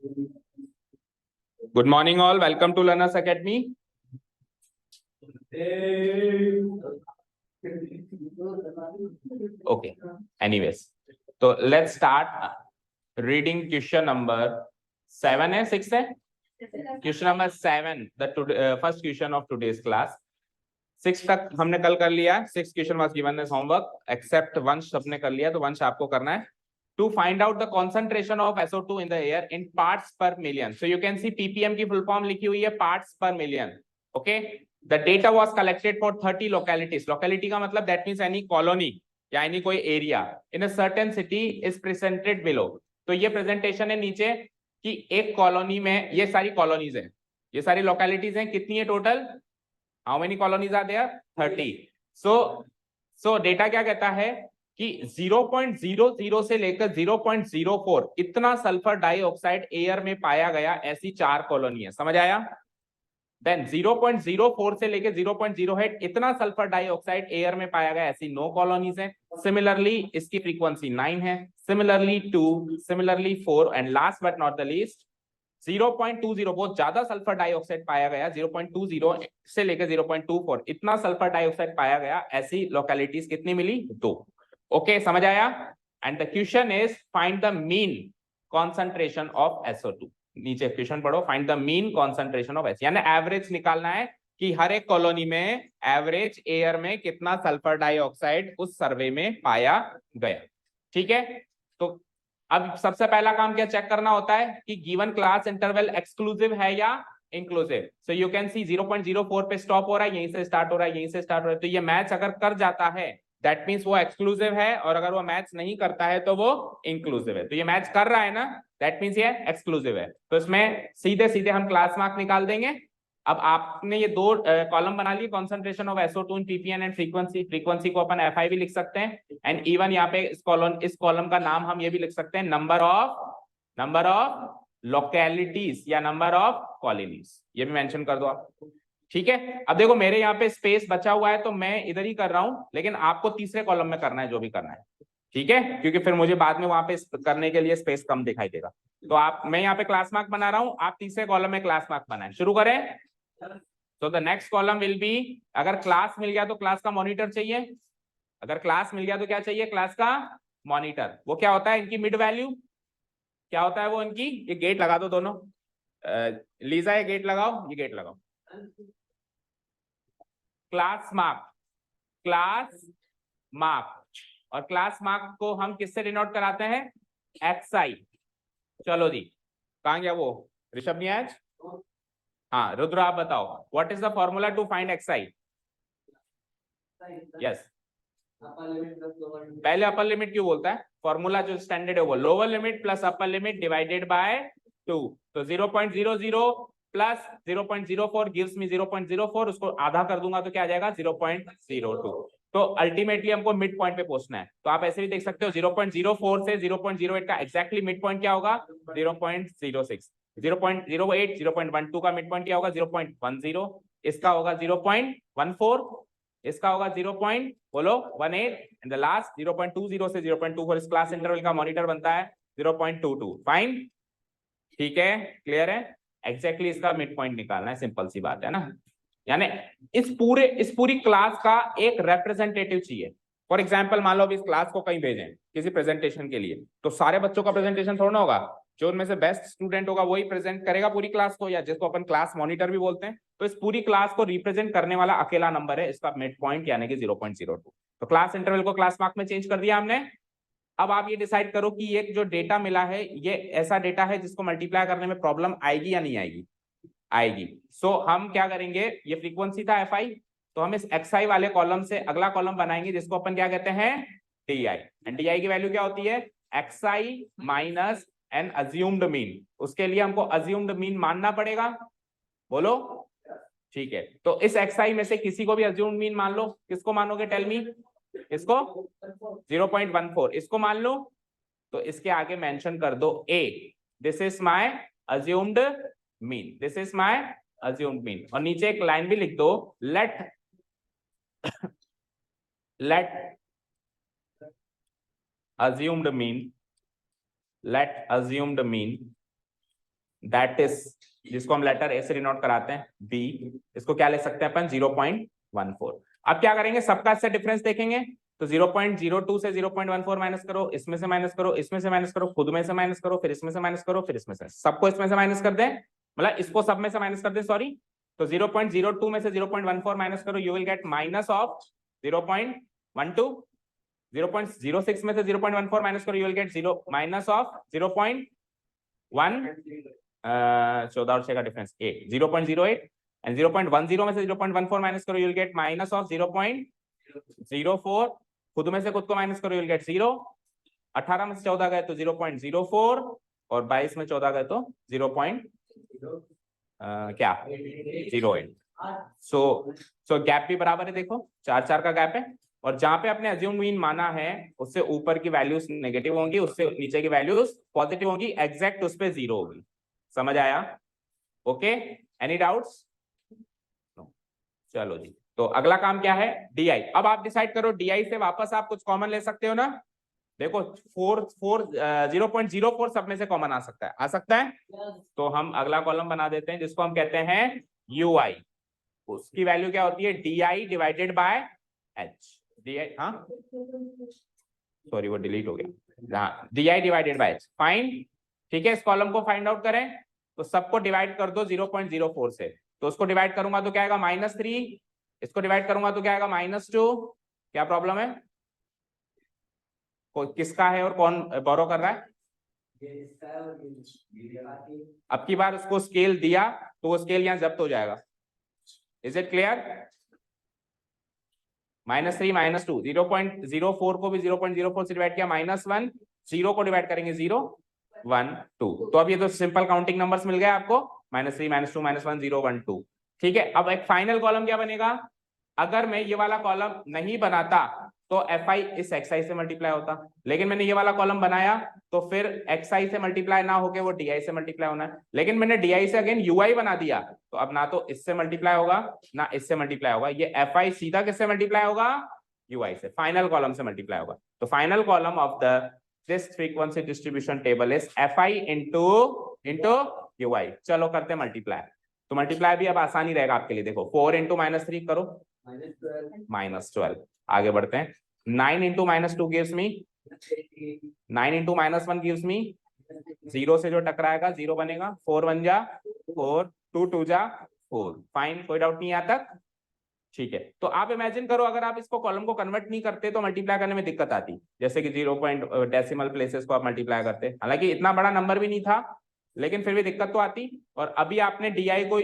Good morning all, welcome to Learners Academy. Okay, anyways, so let's start reading question number 7 है 6 है question number 7, the first question of today's class. 6 तक हमने कल कर लिया, 6 question was given as homework except वंश सबने कर लिया, तो वंश आपको करना है. To find out the concentration of SO2 in the air in parts per million. So you can see ppm की full form लिखी हुई है parts per million. Okay, the data was collected for 30 localities. Locality का मतलब that means any colony या any कोई area in a certain city is presented below. तो ये presentation है नीचे कि एक कॉलोनी में ये सारी कॉलोनीज हैं, ये सारी लोकेलिटीज हैं, कितनी है total, how many colonies are there, 30. सो डेटा क्या कहता है कि 0.00 से लेकर 0.04 इतना सल्फर डाइऑक्साइड एयर में पाया गया, ऐसी 4 कॉलोनी है. समझ आया? देन 0.04 से लेकर 0.08 इतना सल्फर डाइऑक्साइड एयर में पाया गया, ऐसी 9 कॉलोनीज है. सिमिलरली इसकी फ्रीक्वेंसी 9 है, similarly 2, similarly 4 and last but not the least 0.20 बहुत ज्यादा सल्फर डाइऑक्साइड पाया गया, 0.20 से लेकर 0.24 इतना सल्फर डाइऑक्साइड पाया गया, ऐसी लोकेलिटीज कितनी मिली, 2. ओके, समझ आया? And the question is find the mean concentration of SO2. नीचे क्वेश्चन पढ़ो, find the mean concentration of SO2, यानी एवरेज निकालना है कि हर एक कॉलोनी में एवरेज एयर में कितना सल्फर डाइऑक्साइड उस सर्वे में पाया गया. ठीक है, तो अब सबसे पहला काम क्या चेक करना होता है कि गिवन क्लास इंटरवल एक्सक्लूसिव है या inclusive. So you can see 0.04 पे स्टॉप हो रहा है, यहीं से स्टार्ट हो रहा है, यहीं से स्टार्ट हो रहा है, तो ये मैच अगर कर जाता है दैट मींस वो एक्सक्लूसिव है, और अगर वो मैच नहीं करता है तो वो इंक्लूसिव है. तो ये मैच कर रहा है ना, दैट मींस ये एक्सक्लूसिव है. तो इसमें सीधे सीधे हम क्लास मार्क निकाल देंगे. अब आपने ये 2 कॉलम बना लिए, concentration of SO2 in ppm and frequency को अपन FI भी लिख सकते हैं, एंड इवन यहाँ पे इस कॉलम का नाम हम ये भी लिख सकते हैं, नंबर ऑफ लोकेलिटीज या नंबर ऑफ कॉलोनीज, ये भी मेंशन कर दो आप. ठीक है, अब देखो मेरे यहाँ पे स्पेस बचा हुआ है तो मैं इधर ही कर रहा हूं, लेकिन आपको तीसरे कॉलम में करना है जो भी करना है. ठीक है, क्योंकि फिर मुझे बाद में वहां पे करने के लिए स्पेस कम दिखाई देगा. तो मैं यहाँ पे क्लास मार्क बना रहा हूं, आप तीसरे कॉलम में क्लास मार्क बनाएं. शुरू करें. So the next column will be, अगर क्लास मिल गया तो क्लास का मॉनिटर चाहिए, अगर क्लास मिल गया तो क्या चाहिए, क्लास का मॉनिटर. वो क्या होता है, इनकी मिड वैल्यू क्या होता है, वो इनकी, ये गेट लगा दो दोनों, लीजा ये गेट लगाओ, ये गेट लगाओ. क्लास मार्क और क्लास मार्क को हम किससे डिनोट कराते हैं, XI. चलो जी, कहां गया वो, ऋषभ नहीं आज. हाँ रुद्र आप बताओ, what is the formula to find XI. Yes, पहले अपर लिमिट क्यों बोलता है, फॉर्मूला जो स्टैंडर्ड है वो lower limit plus upper limit divided by 2. तो 0.00 प्लस 0.04 गिव्स मी 0.04, उसको आधा कर दूंगा तो क्या आ जाएगा, 0.02. तो अल्टीमेटली हमको मिड पॉइंट पे पहुंचना है. तो आप ऐसे भी देख सकते हो 0.04 से 0.08 का एग्जैक्टली मिड पॉइंट क्या होगा, 0.06. 0.08 0.12 का मिड पॉइंट क्या होगा, 0.10. इसका होगा 0.14, इसका होगा 0.18 एंड द लास्ट 0.20 से 0.24 इस क्लास इंटरवल का मॉनिटर बनता है 0.22. फाइन, ठीक है, क्लियर है. एग्जैक्टली इसका मिड पॉइंट निकालना है, सिंपल सी बात है ना. यानी इस पूरी क्लास का एक रिप्रेजेंटेटिव चाहिए. फॉर एग्जाम्पल मान लो अब इस क्लास को कहीं भेजें किसी प्रेजेंटेशन के लिए, तो सारे बच्चों का प्रेजेंटेशन थोड़ा ना होगा, जो उनमें से बेस्ट स्टूडेंट होगा वही प्रेजेंट करेगा पूरी क्लास को, या जिसको अपन क्लास मॉनिटर भी बोलते हैं. तो इस पूरी क्लास को रिप्रेजेंट करने वाला अकेला नंबर है इसका मिड पॉइंट, यानी कि 0.02. तो क्लास इंटरवल को क्लास मार्क में चेंज कर दिया हमने. अब आप ये डिसाइड करो कि ये जो डेटा मिला है ये ऐसा डेटा है जिसको मल्टीप्लाई करने में प्रॉब्लम आएगी या नहीं आएगी, आएगी. सो हम क्या करेंगे, ये फ्रीक्वेंसी था FI, तो हम इस XI वाले कॉलम से अगला कॉलम बनाएंगे जिसको अपन क्या कहते हैं, DI. एंड DI की वैल्यू क्या होती है, XI minus N assumed mean. उसके लिए हमको अज्यूम्ड मीन मानना पड़ेगा, बोलो. ठीक है, तो इस XI में से किसी को भी अज्यूम्ड मीन मान लो. किसको मानोगे, टेल मी. इसको 0.14 इसको मान लो. तो इसके आगे मेंशन कर दो A, this is my assumed mean, this is my assumed mean. और नीचे एक लाइन भी लिख दो, let assumed mean that is, जिसको हम लेटर ए से डिनोट कराते हैं बी, इसको क्या ले सकते हैं अपन 0.14। अब क्या करेंगे, सबका इससे डिफरेंस देखेंगे तो 0.02 से 0.14 माइनस करो, इसमें से माइनस करो, इसमें से माइनस करो, खुद में से माइनस करो, फिर इसमें से माइनस करो, फिर इसमें से, सबको इसमें से माइनस कर दें, मतलब इसको सब में से माइनस कर दें, सॉरी। तो 0.02 में से 0.14 माइनस करो, you will get minus of 0.12। 0.06 में से 0.14 माइनस करो, you will get zero minus of 0.1, 14 और 6 का डिफरेंस 8, 0.08, एंड 0.10 में से 0.14 माइनस करो, you will get minus of 0.04, खुद में से खुद को माइनस करो, यू विल गेट 0, 18 में से 14 गए तो 0.04, और 22 में 14 गए तो 0.08। सो गैप भी बराबर है, देखो 4 का गैप है, और जहां पे आपने अज्यूम मीन माना है उससे ऊपर की वैल्यूज नेगेटिव होंगी, उससे नीचे की वैल्यूज पॉजिटिव होंगी, एग्जैक्ट उस पे 0 होगी। समझ आया? Okay, any doubts? चलो जी, तो अगला काम क्या है, DI। अब आप डिसाइड करो, DI से वापस आप कुछ कॉमन ले सकते हो ना। देखो 0.04 सब में से कॉमन आ सकता है, आ सकता है। तो हम अगला कॉलम बना देते हैं जिसको हम कहते हैं UI। उसकी वैल्यू क्या होती है, DI divided by H। DI, हाँ सॉरी वो डिलीट हो गया, हाँ DI divided by H, fine. ठीक है, इस कॉलम को फाइंड आउट करें तो सबको डिवाइड कर दो 0.04 से, तो उसको डिवाइड करूंगा तो क्या आएगा -3, इसको डिवाइड करूंगा तो क्या आएगा -2। क्या प्रॉब्लम है, किसका है और कौन बोरो कर रहा है? अब की बार उसको स्केल दिया तो वो स्केल यहां जब्त हो जाएगा। Is it clear? -3 -2, 0.04 को भी 0.04 से डिवाइड किया, -1, 0 को डिवाइड करेंगे 0 1 2। तो अब ये तो सिंपल काउंटिंग नंबर्स मिल गए आपको, -3 -2 -1 0 1 2। ठीक है, अब एक फाइनल कॉलम क्या बनेगा, अगर मैं ये वाला कॉलम नहीं बनाता तो Fi इस Xi से मल्टीप्लाई होता, लेकिन मैंने ये वाला कॉलम बनाया तो फिर Xi से मल्टीप्लाई ना होके वो Di से मल्टीप्लाई होना है, लेकिन मैंने Di से अगेन Ui बना दिया तो अब ना तो इससे मल्टीप्लाई होगा ना इससे मल्टीप्लाई होगा, ये Fi सीधा किससे मल्टीप्लाई होगा, Ui से, फाइनल कॉलम से मल्टीप्लाई होगा। तो final column of the this frequency distribution table is Fi into Ui। चलो करते हैं मल्टीप्लाई, तो मल्टीप्लाई भी अब आसानी रहेगा आपके लिए। देखो 4 इंटू -3 करो, -12। आगे बढ़ते हैं, 9 into -2 gives me 9 into -1 gives me 0 से जो टकराएगा 0 बनेगा, 4 1 जा 4, 2 2 जा 4। फाइन, कोई डाउट नहीं यहाँ तक? ठीक है, तो आप इमेजिन करो अगर आप इसको कॉलम को कन्वर्ट नहीं करते तो मल्टीप्लाई करने में दिक्कत आती, जैसे कि 0 डेसिमल प्लेसेस को आप मल्टीप्लाई करते, हालांकि इतना बड़ा नंबर भी नहीं था लेकिन फिर भी दिक्कत तो आती। और अभी आपने DI को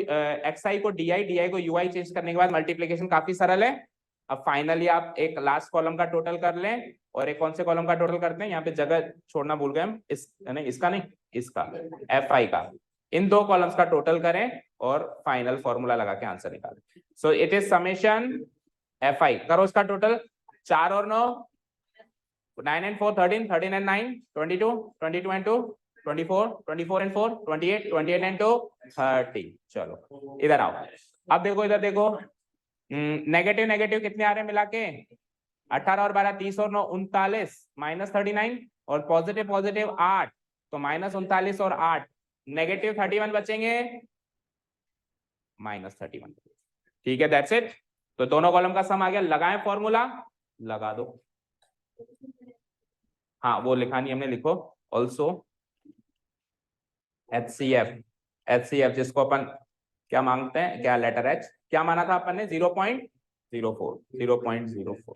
XI को DI को UI चेंज करने के बाद मल्टीप्लीकेशन काफी सरल है। अब फाइनली आप एक लास्ट कॉलम का टोटल कर लें, और एक कौन से कॉलम का टोटल करते हैं, यहाँ पे जगह छोड़ना भूल गए हम, इसका नहीं, इसका Fi का, इन दो कॉलम्स का टोटल करें और फाइनल फॉर्मूला लगा के आंसर निकालें। So it is summation Fi, करो इसका टोटल, 4 और 9 9 and 4 13, 13 and 9 22, 22 and 2 24, 24 and 4 28, 28 and 2 30। चलो इधर आओ, अब देखो इधर देखो, नेगेटिव नेगेटिव कितने आ रहे हैं मिला के, 18 और 12 30 और 9 39, -39, और पॉजिटिव पॉजिटिव 8, तो -39 और 8, नेगेटिव 31 बचेंगे, -31। ठीक है, दैट्स इट। तो दोनों कॉलम का सम आ गया, लगाएं फॉर्मूला, लगा दो। हाँ वो लिखा नहीं हमने, लिखो ऑल्सो HCF जिसको अपन क्या मांगते हैं, क्या लेटर H क्या माना था अपन ने, 0.04।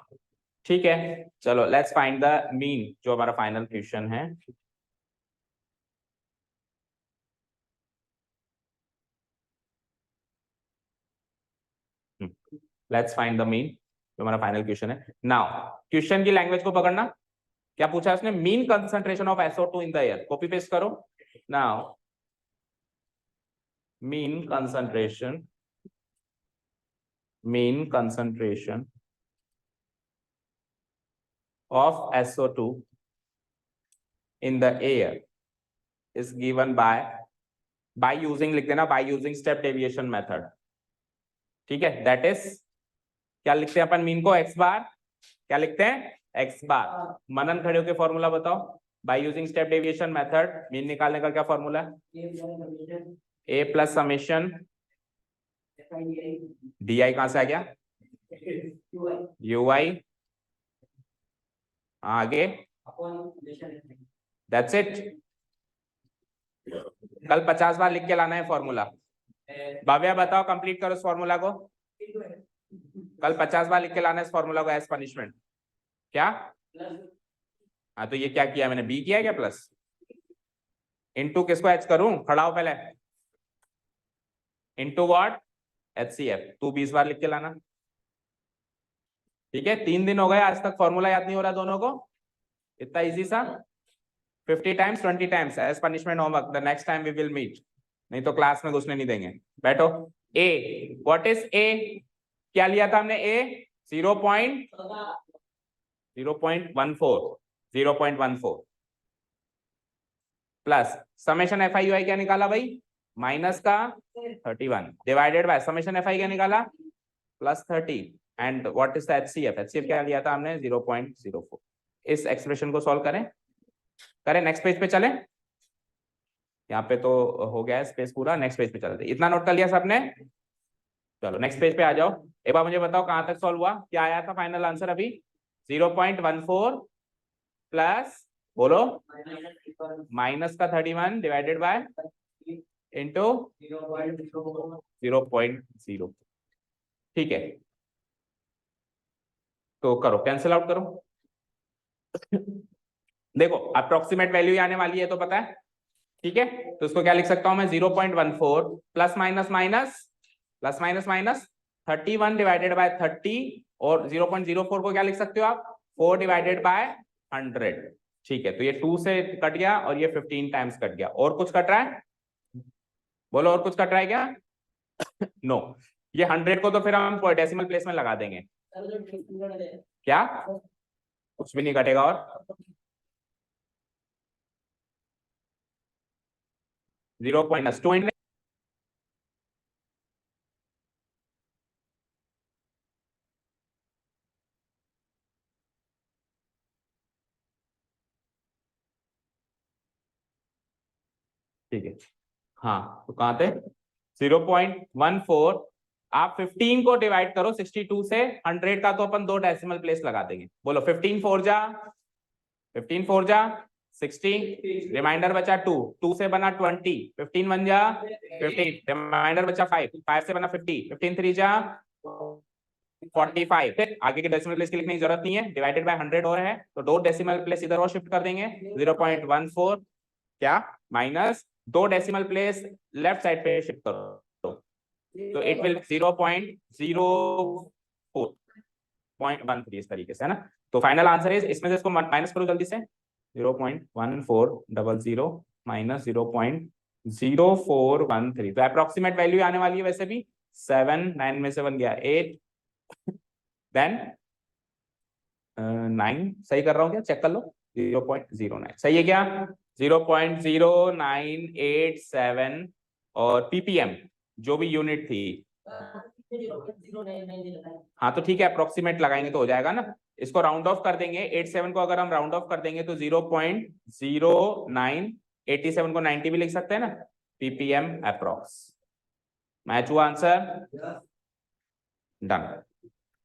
ठीक है, चलो लेट्स फाइंड द मीन, जो हमारा फाइनल क्वेश्चन है। लेट्स फाइंड द मीन, जो हमारा फाइनल क्वेश्चन है। नाउ क्वेश्चन की लैंग्वेज को पकड़ना, क्या पूछा उसने, mean concentration of SO2 in the air, copy paste करो। Now mean concentration of SO2 in the air is given by using, लिख देना, by using step deviation method। ठीक है, that is, क्या लिखते हैं अपन मीन को, x बार, क्या लिखते हैं x बार। मनन खड़े होके फॉर्मूला बताओ, by using step deviation method mean निकालने का क्या फॉर्मूला है? ए प्लस समेशन डी आई कहां से आ गया? यू आई आगे दैट्स इट। कल 50 बार लिख के लाना है फॉर्मूला। भव्या बताओ, कंप्लीट करो इस फॉर्मूला को। कल 50 बार लिख के लाना है इस फॉर्मूला को एज पनिशमेंट। क्या? हाँ तो ये क्या किया मैंने? बी किया क्या प्लस? इनटू किसको एच करूं? खड़ा हो पहले। Into what? HCF। तू 20 बार लिख के लाना। ठीक है, 3 दिन हो गए आज तक फॉर्मूला याद नहीं हो रहा दोनों को। इतना इजी सा। 50 times 20 times as punishment homework. The next time we will meet. नहीं तो क्लास में घुसने नहीं देंगे। बैठो। A, what is A? क्या लिया था हमने? A 0.14 plus summation F I क्या निकाला भाई? माइनस का 31 divided by summation F I क्या निकाला? Plus 30 and what is the HCF? HCF क्या लिया था हमने? 0.04। इस एक्सप्रेशन को सॉल्व करें। नेक्स्ट पेज पे चले। यहाँ पे तो हो गया है स्पेस पूरा। नेक्स्ट पेज पे चलते। इतना नोट कर लिया सबने? चलो नेक्स्ट पेज पे आ जाओ। एक बार मुझे बताओ कहां तक सॉल्व हुआ? क्या आया था फाइनल आंसर अभी? 0.14 प्लस बोलो माइनस का 31 डिवाइडेड बाय इंटू 0.0। ठीक है, तो करो, कैंसिल आउट करो। देखो अप्रोक्सीमेट वैल्यू ही आने वाली है तो पता है। ठीक है, तो इसको क्या लिख सकता हूं मैं? 0.14 plus minus minus plus minus minus 31 divided bye 30 और 0.04 को क्या लिख सकते हो आप? 4 डिवाइडेड बाय 100। ठीक है, तो ये 2 से कट गया और ये 15 टाइम्स कट गया। और कुछ कट रहा है? बोलो और कुछ कट रहा है क्या? नो ये 100 को तो फिर हम डेसिमल प्लेस में लगा देंगे। क्या? कुछ भी नहीं कटेगा। और 0.2 ठीक है। हाँ तो कहां थे? 0.14। आप 15 को डिवाइड करो 62 से। 100 का तो अपन 2 डेसिमल प्लेस लगा देंगे। बोलो 15 4 जा 60, रिमाइंडर बचा 2, 2 से बना 20, 15 1 जा 15, रिमाइंडर बचा 5, 5 से बना 50, 15 3 जा 45। आगे के डेसिमल प्लेस की लिखने की जरूरत नहीं है, डिवाइडेड बाय 100 और है तो 2 डेसिमल प्लेस इधर और शिफ्ट कर देंगे। 0.14 क्या minus 2 decimal place left side पे शिफ्ट करो तो इट विल 0.04.13 इस तरीके से, है ना। तो फाइनल आंसर इज, इसमें से इसको माइनस करो जल्दी से। 0.1400 माइनस 0.0413। तो अप्रोक्सीमेट वैल्यू आने वाली है वैसे भी 7, 9 में से बन गया 8, देन 9 सही कर रहा हूँ क्या? चेक कर लो। 0.09 सही है क्या? 0.0987 और ppm जो भी यूनिट थी। हाँ तो ठीक है, अप्रोक्सीमेट लगाएंगे तो हो जाएगा ना। इसको राउंड ऑफ कर देंगे। 87 को अगर हम राउंड ऑफ कर देंगे तो 0.09, 87 को 90 भी लिख सकते हैं ना। ppm approx. मैच हुआ answer? Done.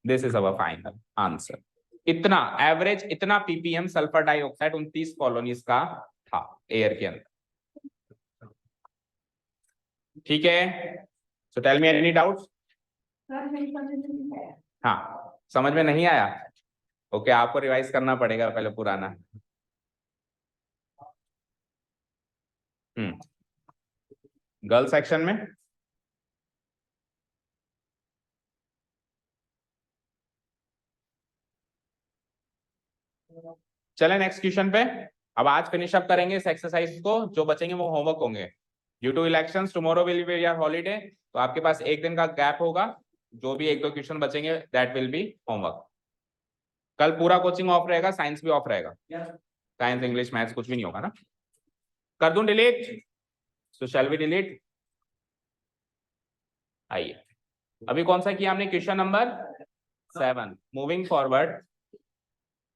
This is our final answer. इतना एवरेज, इतना ppm सल्फर डाइऑक्साइड 29 कॉलोनीज का था एयर के अंदर। ठीक है, so tell me any doubts? हाँ समझ में नहीं आया? ओके आपको रिवाइज करना पड़ेगा पहले पुराना। गर्ल सेक्शन में चले नेक्स्ट क्वेश्चन पे। अब आज फिनिश अप करेंगे इस एक्सरसाइज को, जो बचेंगे वो होमवर्क होंगे। Due to elections tomorrow will be your holiday, तो आपके पास एक दिन का गैप होगा। जो भी 1-2 क्वेश्चन बचेंगे दैट विल बी होमवर्क। कल पूरा कोचिंग ऑफ रहेगा, साइंस भी ऑफ रहेगा। साइंस इंग्लिश मैथ्स कुछ भी नहीं होगा ना। कर दूं delete? So shall we delete? आइए अभी कौन सा किया हमने? Question number 7। Moving forward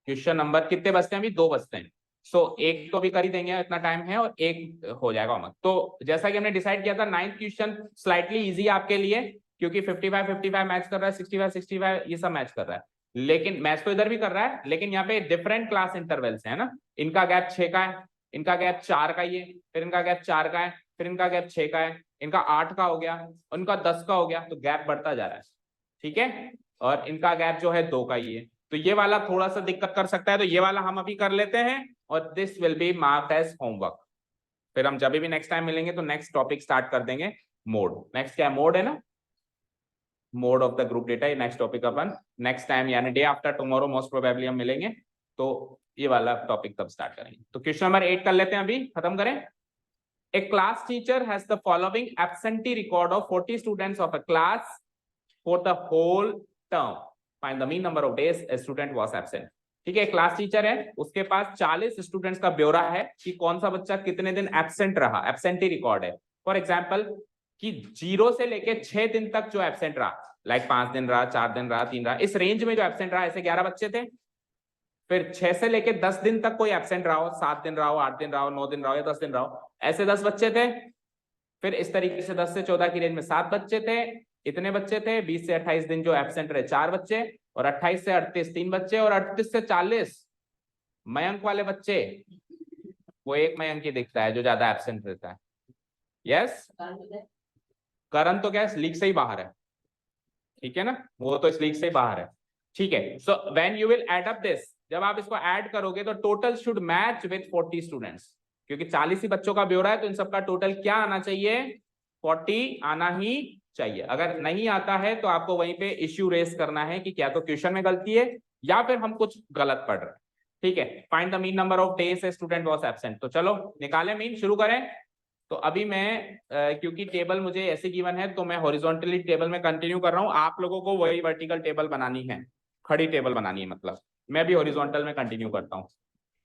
question number कितने बचते हैं? अभी 2 बचते हैं। सो एक तो भी कर ही देंगे, इतना टाइम है, और एक हो जाएगा होमवर्क। तो जैसा कि हमने डिसाइड किया था, 9th क्वेश्चन स्लाइटली इजी आपके लिए, क्योंकि 55 मैच कर रहा है, 65 ये सब मैच कर रहा है, लेकिन मैच तो इधर भी कर रहा है, लेकिन यहाँ पे डिफरेंट क्लास इंटरवल्स है ना। इनका गैप 6 का है, इनका गैप 4 का ही है, फिर इनका गैप 4 का है, फिर इनका गैप 6 का है, इनका 8 का हो गया, उनका 10 का हो गया, तो गैप बढ़ता जा रहा है, ठीक है। और इनका गैप जो है 2 का ही है, तो ये वाला थोड़ा सा दिक्कत कर सकता है, तो ये वाला हम अभी कर लेते हैं, और this will be marked as homework. फिर हम जब भी नेक्स्ट टाइम मिलेंगे तो नेक्स्ट टॉपिक स्टार्ट कर देंगे, मोड। नेक्स्ट क्या मोड है ना, mode of the group data, next topic अपन नेक्स्ट टाइम यानी day after tomorrow most probably हम मिलेंगे, तो ये वाला टॉपिक तब स्टार्ट करेंगे। तो क्वेश्चन नंबर 8 कर लेते हैं, अभी खत्म करें। A class teacher has the following absentee record of 40 students of a class for the whole term. Find the mean number of days a student was absent. ठीक है, क्लास टीचर है, उसके पास 40 स्टूडेंट्स का ब्यौरा है कि कौन सा बच्चा कितने दिन एब्सेंट रहा, एब्सेंटी रिकॉर्ड है। फॉर एग्जांपल कि 0 से लेके 6 दिन तक जो एब्सेंट रहा, लाइक 5 दिन रहा, 4 दिन रहा, 3 रहा, इस रेंज में जो एब्सेंट रहा, ऐसे 11 बच्चे थे। फिर 6 से लेके 10 दिन तक कोई एब्सेंट रहा हो, 7 दिन रहा हो, 8 दिन रहा हो, 9 दिन रहा हो, या 10 दिन रहा हो, ऐसे 10 बच्चे थे। फिर इस तरीके से 10 से 14 की रेंज में 7 बच्चे थे, इतने बच्चे थे। 20 से 28 दिन जो एब्सेंट रहे 4 बच्चे, और 28 से 38 3 बच्चे, और 38 से 40 मयंक वाले बच्चे, वो एक मयंक ही दिखता है जो ज्यादा एब्सेंट रहता है। यस, करण तो क्या इस लीग से ही बाहर है, ठीक है ना, वो तो इस लीग से ही बाहर है, ठीक है। So when you will add up this, जब आप इसको ऐड करोगे तो total should match with 40 students, क्योंकि 40 ही बच्चों का ब्यौरा है, तो इन सबका टोटल क्या आना चाहिए, 40 आना ही चाहिए। अगर नहीं आता है तो आपको वहीं पे इश्यू रेस करना है कि क्या तो क्वेश्चन में गलती है या फिर हम कुछ गलत पढ़ रहे हैं, ठीक है। Find the mean number of days a student was absent, तो चलो निकालें मीन, शुरू करें। तो अभी मैं क्योंकि टेबल मुझे ऐसे गिवन है, तो मैं हॉरिजॉन्टली टेबल में कंटिन्यू कर रहा हूं, आप लोगों को वही वर्टिकल टेबल बनानी है, खड़ी टेबल बनानी है, मतलब मैं भी हॉरिजॉन्टल में कंटिन्यू करता हूं,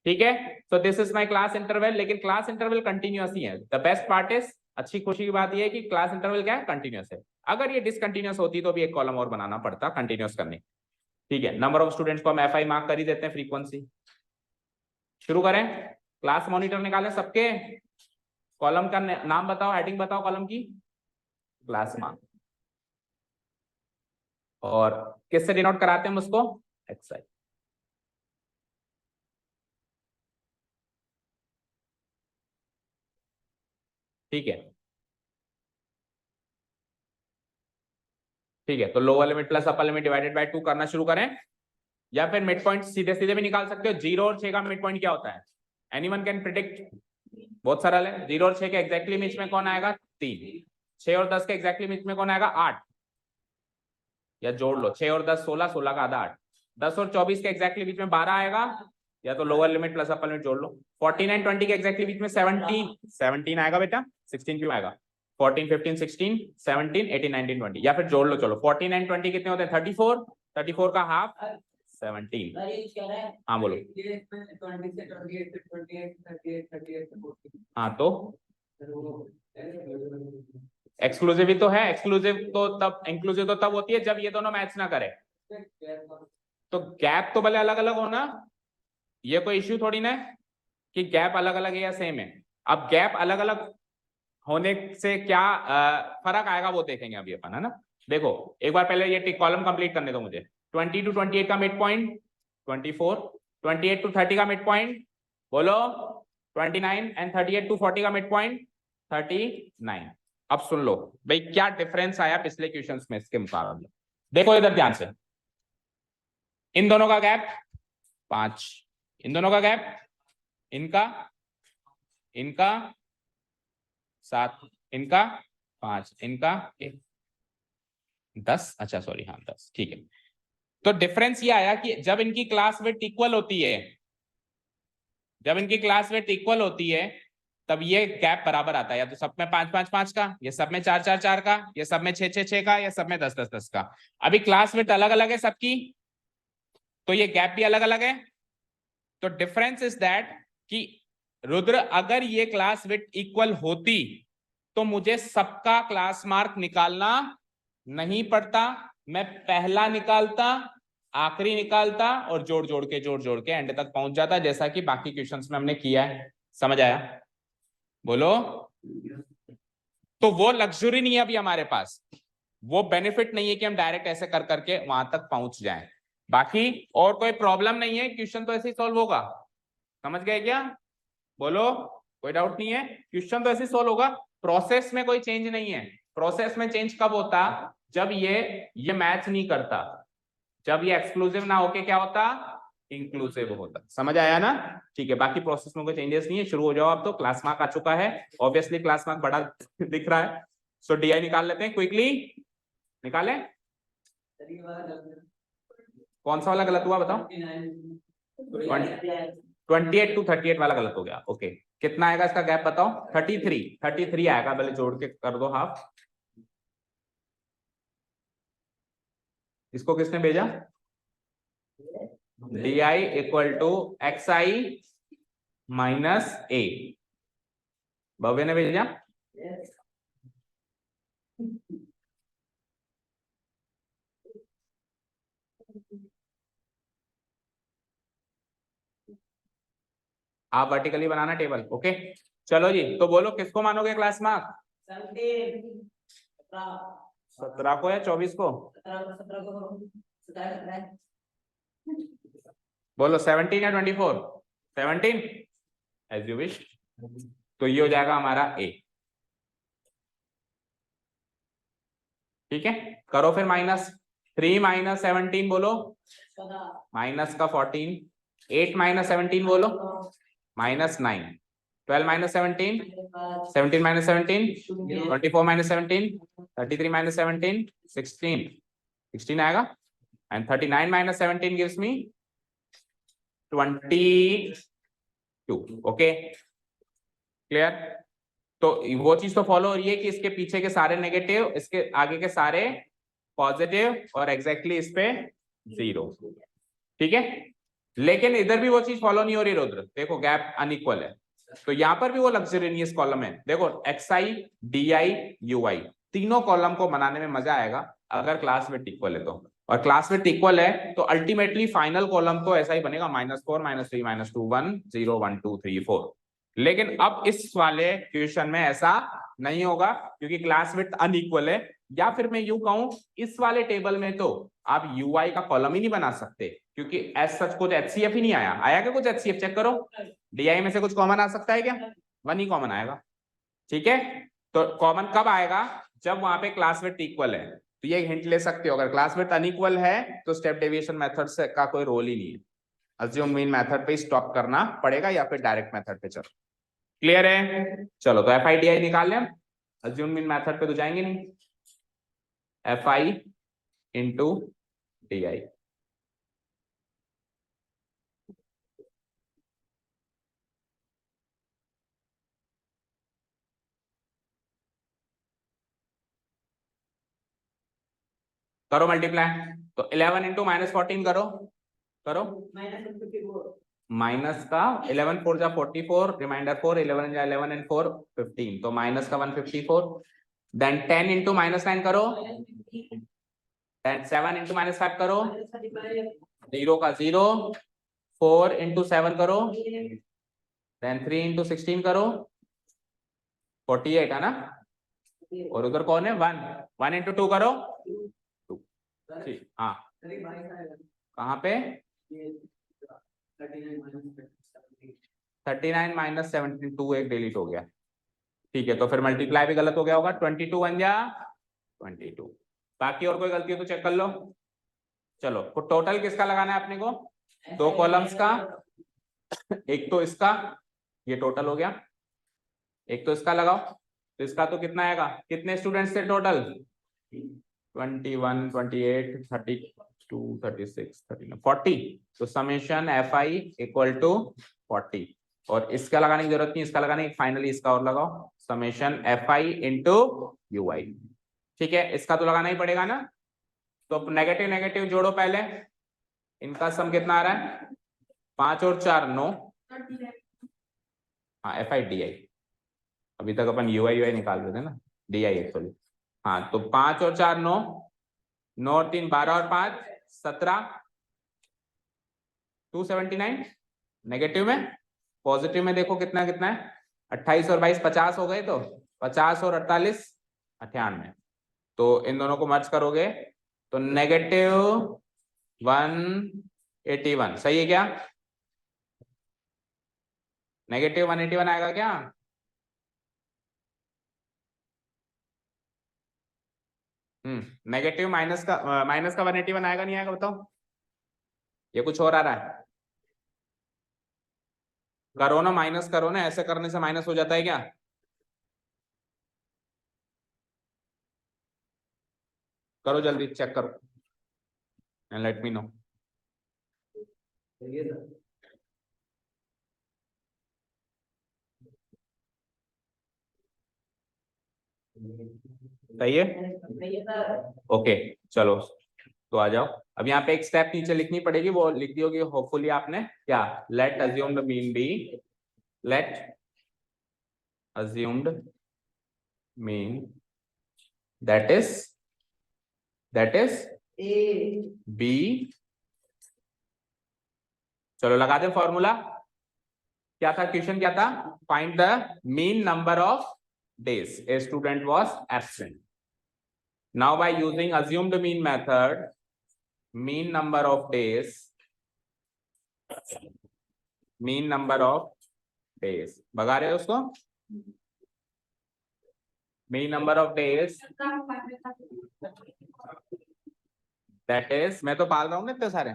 ठीक है। तो this is my class interval, लेकिन क्लास इंटरवल कंटिन्यूअस ही है। द बेस्ट पार्ट इज, अच्छी खुशी की बात यह है कि क्लास इंटरवल क्या है, कंटिन्यूअस है। अगर ये डिसकंटिन्यूअस होती तो भी एक कॉलम और बनाना पड़ता कंटिन्यूअस करने, ठीक है। नंबर ऑफ स्टूडेंट्स को हम FI मार्क कर ही देते हैं, फ्रीक्वेंसी। शुरू करें, क्लास मॉनिटर निकालें सबके, कॉलम का नाम बताओ, हेडिंग बताओ कॉलम की, क्लास मार्क, और किससे डिनोट कराते हैं उसको, एक्सआई। ठीक है, ठीक है। तो lower limit plus upper limit divided by 2 करना शुरू करें, या फिर मिड पॉइंट सीधे सीधे भी निकाल सकते हो। 0 और 6 का मिड पॉइंट क्या होता है, एनीवन कैन प्रिडिक्ट, बहुत सरल है। 0 और 6 के एग्जैक्टली बीच में कौन आएगा, 3। 6 और 10 के एग्जैक्टली बीच में कौन आएगा, 8, या जोड़ लो 6 और 10 16, 16 का आधा 8। 10 और 24 के एग्जैक्टली बीच में 12 आएगा, या तो lower limit plus upper limit जोड़ लो। 14 एंड 20 के एग्जैक्टली बीच में 17 आएगा बेटा, 16 क्यों आएगा, 14 15 16 17 18 19 20, या फिर जोड़ लो, चलो 14 एंड 20 कितने होते हैं, 34, 34 का हाफ 17। हाँ बोलो, हाँ तो एक्सक्लूसिव ही तो है, एक्सक्लूसिव तो तब, इंक्लूसिव तो तब होती है जब ये दोनों मैच ना करे। तो गैप तो भले अलग अलग हो ना, ये कोई इश्यू थोड़ी ना है कि गैप अलग अलग है या सेम है। अब गैप अलग अलग होने से क्या फर्क आएगा वो देखेंगे अभी अपन, है ना। देखो एक बार पहले ये कॉलम कंप्लीट करने दो मुझे। 20 to 28 का मिड पॉइंट 24, 28 to 30 का मिड पॉइंट बोलो 29, एंड 38 to 40 का मिड पॉइंट 39। अब सुन लो भाई क्या डिफरेंस आया पिछले क्वेश्चंस में इसके मुकाबले। देखो इधर ध्यान से, इन दोनों का गैप 5, इन दोनों का गैप, इनका इनका 7, इनका 5, इनका 10, अच्छा सॉरी हाँ 10, ठीक है। तो डिफरेंस ये आया कि जब इनकी क्लास विड्थ इक्वल होती है, जब इनकी क्लास विड्थ इक्वल होती है तब ये गैप बराबर आता है, या तो सब में 5 5 5 का, ये सब में 4 4 4 का, ये सब में 6 6 6 का, या सब में 10 10 10 का। अभी क्लास विड्थ अलग अलग है सबकी, तो ये गैप भी अलग अलग है। तो डिफरेंस इज दैट कि रुद्र अगर ये क्लास विड्थ इक्वल होती तो मुझे सबका क्लास मार्क निकालना नहीं पड़ता, मैं पहला निकालता आखिरी निकालता और जोड़ जोड़ के एंड तक पहुंच जाता, जैसा कि बाकी क्वेश्चंस में हमने किया है। समझ आया? बोलो। तो वो लग्जरी नहीं है अभी हमारे पास, वो बेनिफिट नहीं है कि हम डायरेक्ट ऐसे कर करके वहां तक पहुंच जाएं। बाकी और कोई प्रॉब्लम नहीं है, क्वेश्चन तो ऐसे ही सॉल्व होगा। समझ गए क्या? बोलो। कोई डाउट नहीं है, क्वेश्चन तो ऐसे ही सॉल्व होगा। प्रोसेस में कोई चेंज नहीं है। प्रोसेस में चेंज कब होता? जब ये मैच नहीं करता, जब ये एक्सक्लूसिव ना होके क्या होता? इंक्लूसिव होता। समझ आया ना? ठीक है, बाकी प्रोसेस में कोई चेंजेस नहीं है। शुरू हो जाओ आप। तो क्लास मार्क आ चुका है, ऑब्वियसली क्लास मार्क बड़ा दिख रहा है। सो डीआई निकाल लेते हैं क्विकली। निकाले? कौन सा वाला गलत हुआ बताओ? 28 to 38 वाला गलत हो गया। ओके, कितना आएगा इसका गैप बताओ? 33 आएगा। पहले जोड़ के कर दो हाफ। इसको किसने भेजा? DI equal to XI minus A। Bhavya ने भेजा। आप वर्टिकली बनाना टेबल। ओके चलो जी, तो बोलो किसको मानोगे क्लास मार्क? 17 को या 24 को? बोलो 17 या 24? 17 एज यू विश। तो ये हो जाएगा हमारा A। ठीक है, करो फिर माइनस। 3 माइनस 17 बोलो। माइनस का 14। 8 माइनस 17 बोलो। Minus 9। 12 minus 17। 17 minus 17। 24 minus 17। 33 minus 17। 16 आएगा। And 39 minus 17 gives me 22। Okay clear? तो वो चीज तो फॉलो हो रही है कि इसके पीछे के सारे नेगेटिव, इसके आगे के सारे पॉजिटिव, और एग्जैक्टली इस पे 0। ठीक है, लेकिन इधर भी वो चीज फॉलो नहीं हो रही रुद्र। देखो गैप अनइक्वल है, तो यहां पर भी वो लग्जरियस कॉलम है। देखो XI DI UI तीनों कॉलम को बनाने में मजा आएगा अगर क्लास विड्थ इक्वल है तो। और क्लास विड्थ इक्वल है तो अल्टीमेटली फाइनल कॉलम तो ऐसा ही बनेगा, -4 -3 -2 1 0 1 2 3 4। लेकिन अब इस वाले क्वेश्चन में ऐसा नहीं होगा क्योंकि क्लास विड्थ अनइक्वल है। या फिर मैं यूं कहूं, इस वाले टेबल में तो आप UI का कॉलम ही नहीं बना सकते क्योंकि एज सच कुछ HCF ही नहीं आया। आया क्या कुछ HCF? चेक करो, DI में से कुछ कॉमन आ सकता है क्या? 1 ही कॉमन आएगा। ठीक है, तो कॉमन कब आएगा? जब वहां पे क्लास विड्थ इक्वल है। तो ये हिंट ले सकते हो, अगर क्लास विड्थ अनइक्वल है तो स्टेप डेविएशन मेथड से का कोई रोल ही नहीं है। अज्यूम मीन मेथड पे स्टॉप करना पड़ेगा या फिर डायरेक्ट मेथड पे चलो। क्लियर है? चलो तो FI DI निकाल लें। अज्यूम मीन मेथड पे तो जाएंगे नहीं। FI into DI। करो मल्टीप्लाई। तो 11 इंटू -14 करो। करो माइनस का 11 4 जा 44, रिमाइंडर 4, 11 जा 11 एंड 4 15, तो माइनस का 154। देन 10 इंटू -9 करो। 7 इंटू -5 करो। 0 का 0। 4 इंटू 7 करो। देन 3 इंटू 16 करो। 48 है ना? और उधर कौन है? 1। 1 इंटू 2 करो। 2। ठीक, हाँ कहाँ पे? 39 माइनस 72 एक डिलीट हो गया। ठीक है, तो फिर मल्टीप्लाई भी गलत हो गया होगा। 22 बन जा 22। बाकी और कोई गलती हो तो चेक कर लो। चलो तो टोटल किसका लगाना है अपने को? 2 कॉलम्स का, एक तो इसका, ये टोटल हो गया। एक तो इसका लगाओ, तो इसका तो कितना आएगा? कितने स्टूडेंट्स थे टोटल? 21 28 32 36 39 40। तो समेशन FI इक्वल टू 40। और इसका लगाने की जरूरत नहीं, इसका लगाने की, फाइनली इसका और लगाओ, समेशन FI इंटू UI। ठीक है, इसका तो लगाना ही पड़ेगा ना। तो नेगेटिव नेगेटिव जोड़ो पहले। इनका सम कितना आ रहा है? 5 और 4 9। हाँ FI DI, अभी तक अपन UI निकाल रहे थे ना, DI एक्चुअली। हाँ तो 5 और 4 9, 9 और 3 12 और 5 17। 279 नेगेटिव में, पॉजिटिव में देखो कितना कितना है, 28 और 22 50 हो गए, तो 50 और 48 98, तो इन दोनों को मर्ज करोगे तो -181 सही है क्या? -181 आएगा क्या? नेगेटिव माइनस का 181 आएगा नहीं आएगा बताओ? ये कुछ और आ रहा है? करो ना, माइनस करो ना, ऐसे करने से माइनस हो जाता है क्या? करो जल्दी, चेक करो एंड लेट मी नो। सही है, ओके चलो तो आ जाओ। अब यहाँ पे एक स्टेप नीचे लिखनी पड़ेगी, वो लिख दी होगी होपफुली आपने। क्या? Let assumed mean B, let assumed mean that is B. चलो लगा दे फॉर्मूला। क्या था क्वेश्चन, क्या था? Find the mean number of days a student was absent. Now by using assumed mean method, mean number of days भगा रहे हो उसको, mean number of days that is, मैं तो पाल रहा हूँ ना इतने सारे,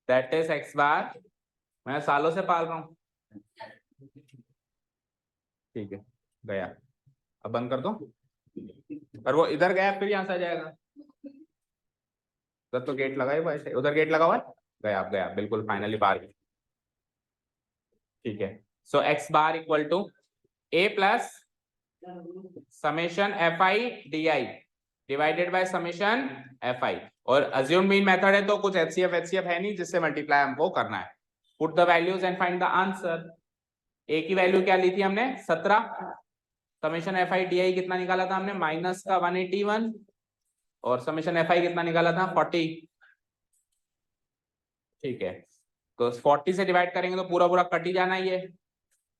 that is x बार, मैं सालों से पाल रहा हूँ। ठीक है गया, अब बंद कर दो, और वो इधर गया फिर यहाँ से आ जाएगा। उधर तो गेट लगा ही वैसे, उधर गेट लगा हुआ है, गया अब गया बिल्कुल फाइनली बाहर। ठीक है, so x bar equal to a plus summation F I D I divided by summation F I, और अज्यूम मीन मेथड है तो कुछ एचसीएफ है नहीं जिससे मल्टीप्लाई हमको करना है। Put the values and find the answer. a की वैल्यू क्या ली थी हमने? 17। समेशन एफ आई डी आई कितना निकाला था हमने? माइनस का 181, और समेशन एफ आई कितना निकाला था? 40। ठीक है, तो 40 से डिवाइड करेंगे तो पूरा पूरा कट ही जाना ही है।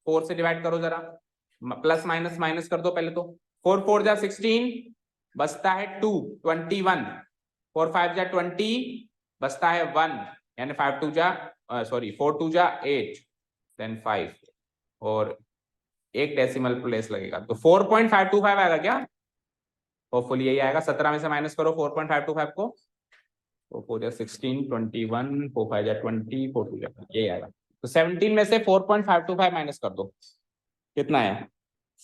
4 से डिवाइड करो जरा, प्लस माइनस माइनस कर दो पहले तो। 4 4 जा 16, बचता है 2 21, 4 5 जा 20, बचता है 1, यानी 5 2 जा 4 2 जा 8, देन 5, और एक डेसिमल प्लेस लगेगा तो 4.525 आएगा क्या? होपफुली यही आएगा। 17 में से माइनस करो 4.525 को, 4 जा 16, 21, 4 5 जा 20, 4 2 जा, यही आएगा। तो 17 में से 4.525 माइनस कर दो, कितना है?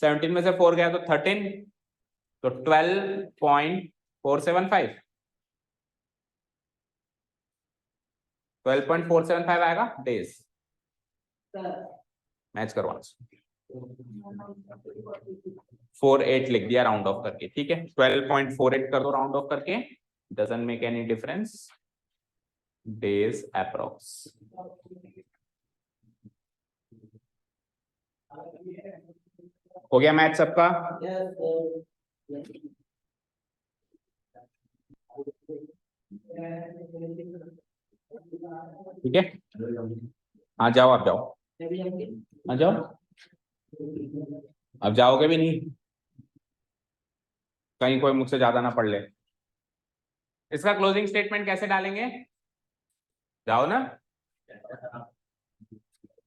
17 में से 4 गया तो 13, तो 12.475 12.475 आएगा डेज। मैच करो आंसर। 48 लिख दिया राउंड ऑफ करके, ठीक है। 12.48 कर दो राउंड ऑफ करके, doesn't make any difference, days approx. हो गया मैच सबका? ठीक है, आ जाओ, आप जाओ, आ जाओ, अब जाओगे भी नहीं, कहीं कोई मुझसे ज्यादा ना पढ़ ले। इसका क्लोजिंग स्टेटमेंट कैसे डालेंगे? जाओ ना।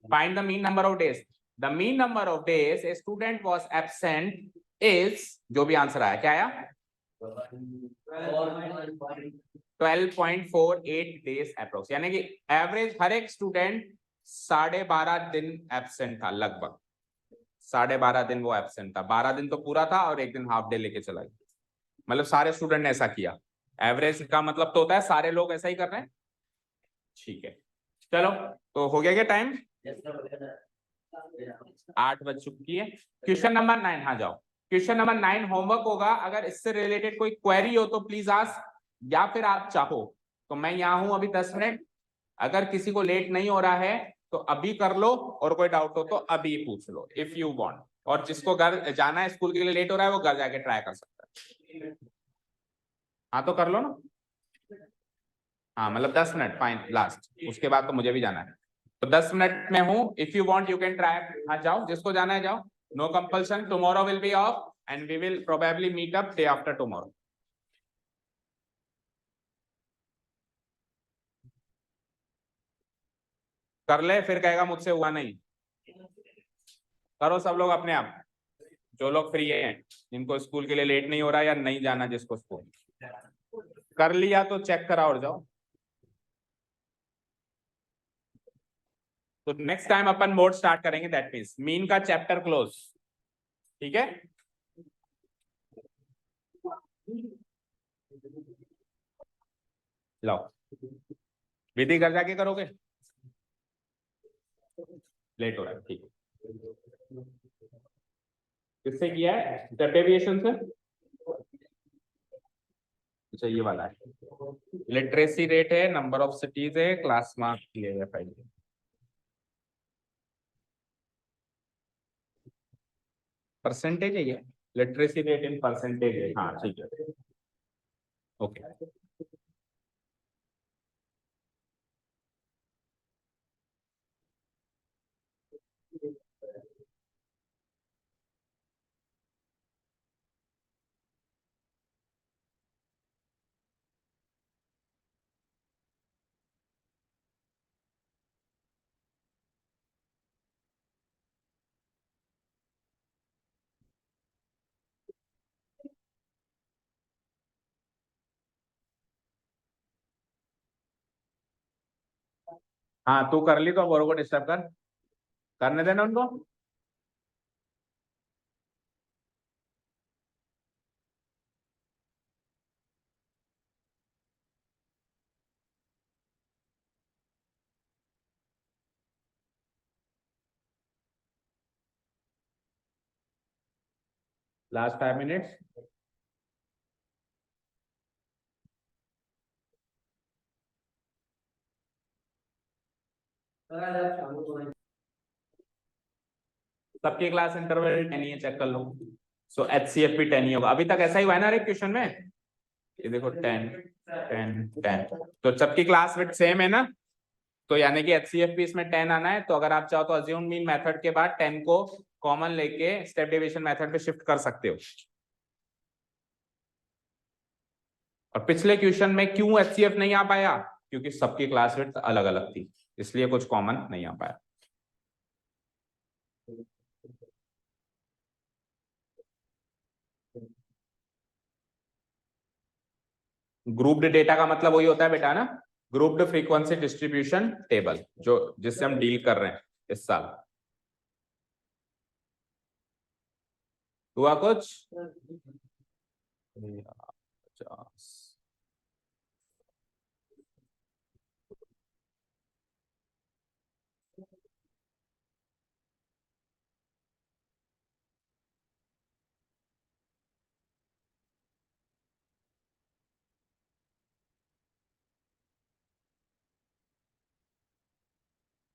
Find the mean number of days. The mean number of days a student was absent is, जो भी आंसर आया, क्या आया? 12.48 डेज अप्रोक्स, यानी कि एवरेज हर एक स्टूडेंट 12.5 दिन एब्सेंट था, लगभग 12.5 दिन वो एब्सेंट था। 12 दिन तो पूरा था और एक दिन हाफ डे लेके चला गया, मतलब सारे स्टूडेंट ने ऐसा किया। एवरेज का मतलब तो होता है सारे लोग ऐसा ही कर रहे हैं। ठीक है, चलो तो हो गया क्या टाइम? 8 बज चुकी है। क्वेश्चन नंबर 9, हाँ जाओ। क्वेश्चन नंबर 9 होमवर्क होगा, अगर इससे रिलेटेड कोई क्वेरी हो तो प्लीज आस्क, या फिर आप चाहो तो मैं यहाँ हूं अभी 10 मिनट, अगर किसी को लेट नहीं हो रहा है तो अभी कर लो, और कोई डाउट हो तो अभी पूछ लो इफ यू वांट। और जिसको घर जाना है, स्कूल के लिए लेट हो रहा है, वो घर जाके ट्राई कर सकता है। हाँ तो कर लो ना। हाँ मतलब 10 मिनट फाइन लास्ट, उसके बाद तो मुझे भी जाना है, तो 10 मिनट में हूँ। If you want you can try. हाँ जाओ, जिसको जाना है जाओ, no compulsion. Tomorrow will be off and we will probably meet up day after tomorrow. कर ले, फिर कहेगा मुझसे हुआ नहीं। करो सब लोग अपने आप, जो लोग फ्री हैं, जिनको स्कूल के लिए लेट नहीं हो रहा या नहीं जाना जिसको स्कूल। कर लिया तो चेक करा और जाओ। तो नेक्स्ट टाइम अपन मोड स्टार्ट करेंगे, दैट मीन्स मीन का चैप्टर क्लोज। ठीक है, लो विधि घर जाके करोगे, लेट हो रहा है। ठीक है, किससे किया है? स्टेप डेविएशन से। अच्छा ये वाला है, लिटरेसी रेट है, नंबर ऑफ सिटीज है, क्लास मार्क किए है फाइल। परसेंटेज है ये, लिटरेसी रेट इन परसेंटेज है। हाँ ठीक है, ओके। हाँ तू कर ली तो अब औरों को डिस्टर्ब कर, करने देना उनको। Last 5 minutes. सबकी क्लास इंटरवल 10 ही है, चेक कर लो। सो HCF भी 10 ही होगा। अभी तक ऐसा ही हुआ है ना एक क्वेश्चन में, ये देखो 10 10 10, तो सबकी क्लास विथ सेम है ना, तो यानी कि HCF भी इसमें 10 आना है। तो अगर आप चाहो तो अज्यूम मीन मेथड के बाद 10 को कॉमन लेके स्टेप डेविएशन मेथड पे शिफ्ट कर सकते हो। और पिछले क्वेश्चन में क्यों HCF नहीं आ पाया? क्योंकि सबकी क्लास विथ अलग अलग थी, इसलिए कुछ कॉमन नहीं आ पाया। ग्रुप्ड डेटा का मतलब वही होता है बेटा ना, ग्रुप्ड फ्रीक्वेंसी डिस्ट्रीब्यूशन टेबल, जो जिससे हम डील कर रहे हैं इस साल। हुआ कुछ? 50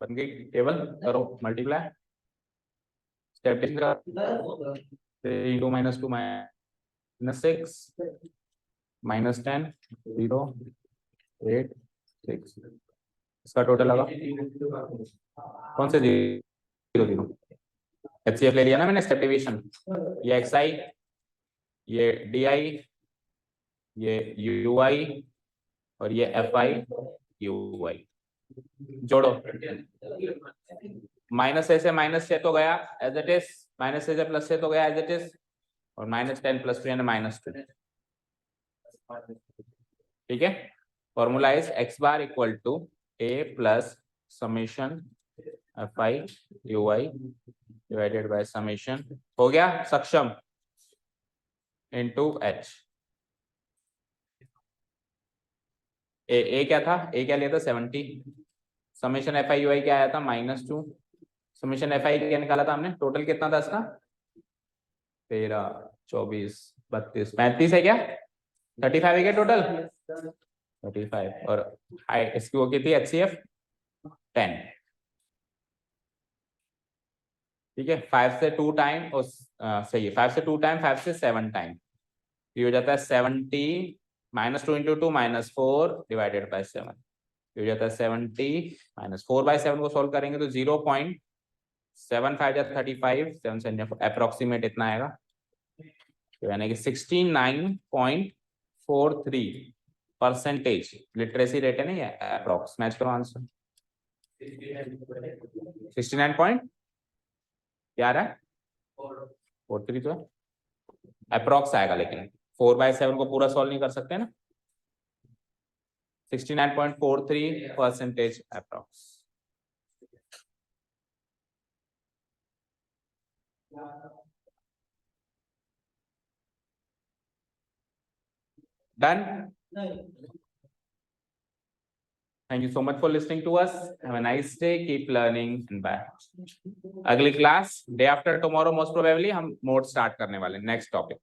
बन गई टेबल, करो मल्टीप्लाई। स्टेप 3 - 2 -6 -10 0 8 6, इसका टोटल लगा कौन से 0 0? HCF ले लिया ना मैंने, स्टेप डेविएशन। ये XI, ये DI, ये UI और ये FI UI। जोड़ो, -A से -6 तो गया एज इट इज, -A से +6 तो गया एज इट इज, और -10 + 2 यानी -2। ठीक है, formula is x bar equal to A plus summation FI UI divided by summation, हो गया सक्षम, इनटू H। ए क्या था? ए क्या लिया था? 70। समेशन FI UI क्या आया था? -2। समेशन FI क्या निकाला था हमने? टोटल कितना था इसका? 13 24 32 35 है क्या? 35 है क्या टोटल? 35। और इसकी वो कितनी HCF? 10। ठीक है, 5 से 2 टाइम और सही है, 5 से 2 टाइम, 5 से 7 टाइम, ये हो जाता है 70 -2 into 2 -4 divided by 7 हो जाता है 70 -4/7 को सोल्व करेंगे तो 0.75 या 35 7 से अप्रोक्सीमेट इतना आएगा, तो यानी कि 69.43% लिटरेसी रेट है नहीं है, अप्रोक्स मैच करो आंसर 69 पॉइंट क्या रहा है 43 तो अप्रोक्स आएगा, लेकिन 4/7 को पूरा सॉल्व नहीं कर सकते ना, 69.43% approx. Done. Thank you so much for listening to us. Have a nice day. Keep learning and bye. अगली class day after tomorrow most probably हम मोड स्टार्ट करने वाले नेक्स्ट टॉपिक।